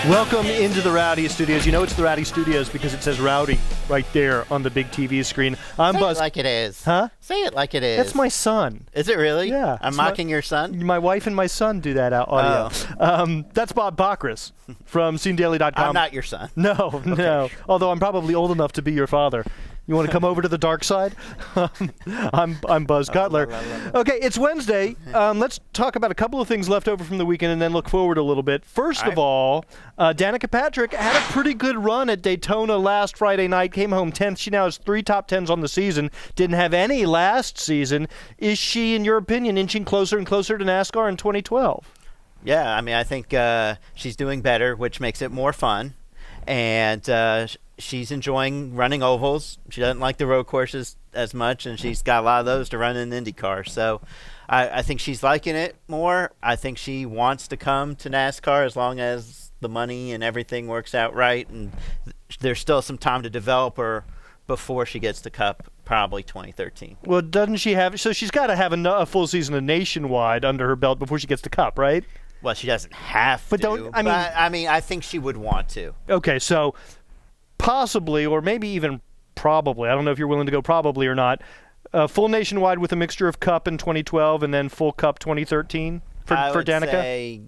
Welcome into the Rowdy Studios. You know it's the Rowdy Studios because it says Rowdy right there on the big TV screen. I'm Buzz. Say it like it is. Huh? Say it like it is. That's my son. Is it really? Yeah. I'm mocking your son? My wife and my son do that audio. Oh. That's Bob Bachris from SceneDaily.com. I'm not your son. No, no. Although I'm probably old enough to be your father. You want to come over to the dark side? I'm Buzz Cutler. Okay, it's Wednesday. Let's talk about a couple of things left over from the weekend and then look forward a little bit. First of all, Danica Patrick had a pretty good run at Daytona last Friday night, came home 10th. She now has 3 top 10s on the season, didn't have any last season. Is she, in your opinion, inching closer and closer to NASCAR in 2012? Yeah, I mean, I think she's doing better, which makes it more fun. And she's enjoying running ovals. She doesn't like the road courses as much, and she's got a lot of those to run in IndyCar. So I think she's liking it more. I think she wants to come to NASCAR as long as the money and everything works out right. And there's still some time to develop her before she gets the Cup, probably 2013. Well, doesn't she have – so she's got to have a full season of Nationwide under her belt before she gets the Cup, right? Well, she doesn't have to. I mean, I think she would want to. Okay, so possibly, or maybe even probably, I don't know if you're willing to go probably or not, full Nationwide with a mixture of Cup in 2012 and then full Cup 2013 for Danica? I would say,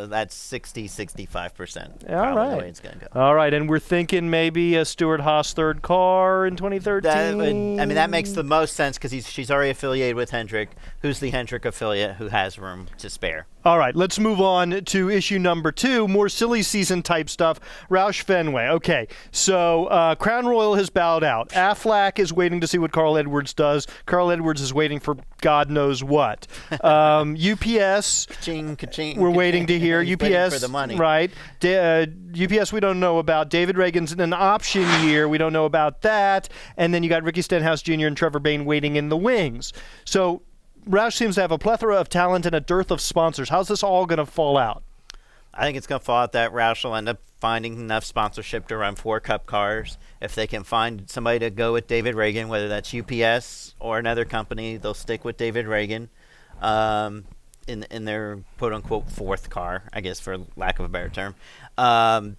that's 60-65%. All right. The way it's going to go. All right, and we're thinking maybe a Stewart-Haas third car in 2013? That makes the most sense because she's already affiliated with Hendrick, who's the Hendrick affiliate who has room to spare. All right, let's move on to issue number 2, more silly season type stuff. Roush Fenway. Okay, so Crown Royal has bowed out. Aflac is waiting to see what Carl Edwards does. Carl Edwards is waiting for God knows what. UPS, ka-ching, ka-ching, we're waiting to hear. He's UPS, waiting for the money. Right. UPS we don't know about. David Reagan's in an option year. We don't know about that. And then you got Ricky Stenhouse Jr. and Trevor Bayne waiting in the wings. So Roush seems to have a plethora of talent and a dearth of sponsors. How's this all going to fall out? I think it's going to fall out that Roush will end up finding enough sponsorship to run 4 Cup cars. If they can find somebody to go with David Reagan, whether that's UPS or another company, they'll stick with David Reagan in their quote-unquote 4th car, I guess, for lack of a better term. But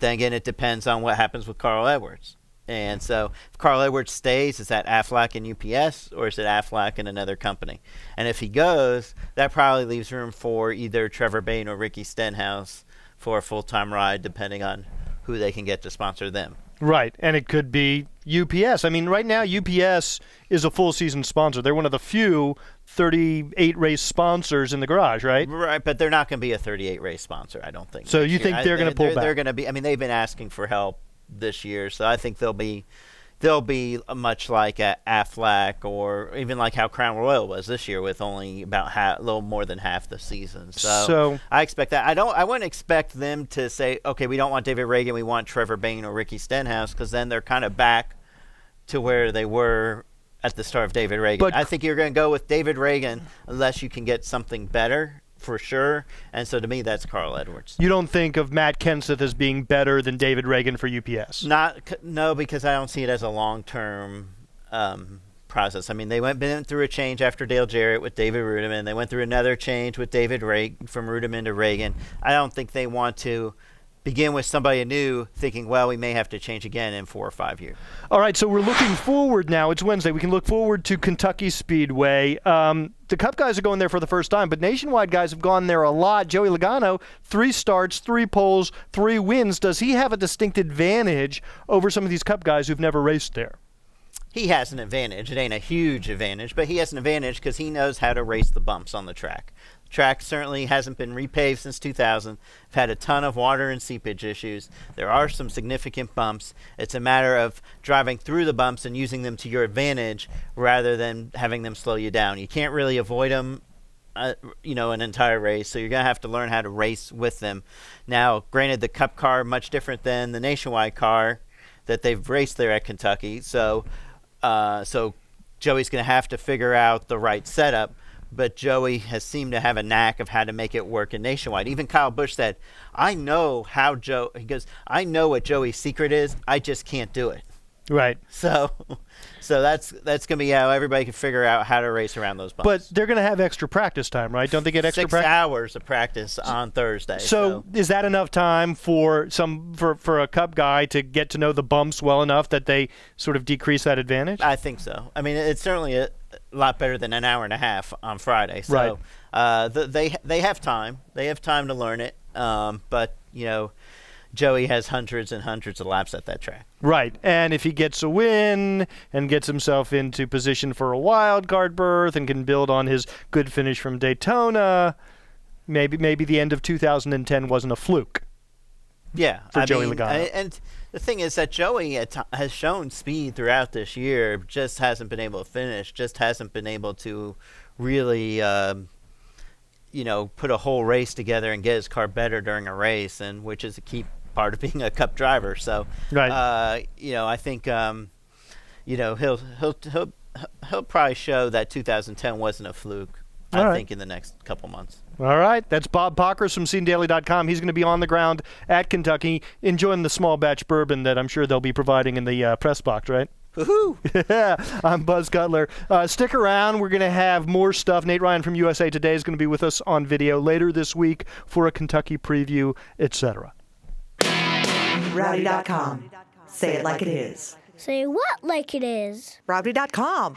then again, it depends on what happens with Carl Edwards. And so if Carl Edwards stays, is that Aflac and UPS, or is it Aflac and another company? And if he goes, that probably leaves room for either Trevor Bayne or Ricky Stenhouse for a full-time ride, depending on who they can get to sponsor them. Right, and it could be UPS. I mean, right now UPS is a full-season sponsor. They're one of the few 38-race sponsors in the garage, right? Right, but they're not going to be a 38-race sponsor, I don't think. So you think they're going to pull back? They're going to be. I mean, they've been asking for help this year, so I think they'll be much like Aflac, or even like how Crown Royal was this year, with only about a little more than half the season. So I expect that. I wouldn't expect them to say, okay, we don't want David Reagan, we want Trevor Bayne or Ricky Stenhouse, because then they're kind of back to where they were at the start of David Reagan. But I think you're going to go with David Reagan unless you can get something better, for sure. And so to me, that's Carl Edwards. You don't think of Matt Kenseth as being better than David Reagan for UPS? No, because I don't see it as a long-term process. I mean, they been through a change after Dale Jarrett with David Rudiman. They went through another change with David Reagan, from Rudiman to Reagan. I don't think they want to begin with somebody new thinking, well, we may have to change again in 4 or 5 years. All right, so we're looking forward now. It's Wednesday. We can look forward to Kentucky Speedway. The Cup guys are going there for the first time, but Nationwide guys have gone there a lot. Joey Logano, 3 starts, 3 poles, 3 wins. Does he have a distinct advantage over some of these Cup guys who've never raced there? He has an advantage. It ain't a huge advantage, but he has an advantage because he knows how to race the bumps on the track. The track certainly hasn't been repaved since 2000. We've had a ton of water and seepage issues. There are some significant bumps. It's a matter of driving through the bumps and using them to your advantage rather than having them slow you down. You can't really avoid them, an entire race, so you're going to have to learn how to race with them. Now, granted, the Cup car much different than the Nationwide car that they've raced there at Kentucky, so Joey's going to have to figure out the right setup. But Joey has seemed to have a knack of how to make it work in Nationwide. Even Kyle Busch said, I know what Joey's secret is. I just can't do it. Right. So that's going to be how everybody can figure out how to race around those bumps. But they're going to have extra practice time, right? Don't they get extra 6 practice? hours of practice on Thursday. So is that enough time for a Cup guy to get to know the bumps well enough that they sort of decrease that advantage? I think so. I mean, it's certainly a lot better than an hour and a half on Friday. So Right. they have time. They have time to learn it. But Joey has hundreds and hundreds of laps at that track. Right. And if he gets a win and gets himself into position for a wild card berth and can build on his good finish from Daytona, maybe the end of 2010 wasn't a fluke. Yeah, for Joey Logano. And the thing is that Joey has shown speed throughout this year, just hasn't been able to finish, just hasn't been able to really, put a whole race together and get his car better during a race, and which is a key part of being a Cup driver. So, Right. I think, he'll probably show that 2010 wasn't a fluke. All I right. think in the next couple months. All right. That's Bob Pockers from SceneDaily.com. He's going to be on the ground at Kentucky enjoying the small batch bourbon that I'm sure they'll be providing in the press box, right? Woohoo! Yeah, I'm Buzz Cutler. Stick around. We're going to have more stuff. Nate Ryan from USA Today is going to be with us on video later this week for a Kentucky preview, etc. Rowdy.com. Say it like it is. Say what like it is? Rowdy.com.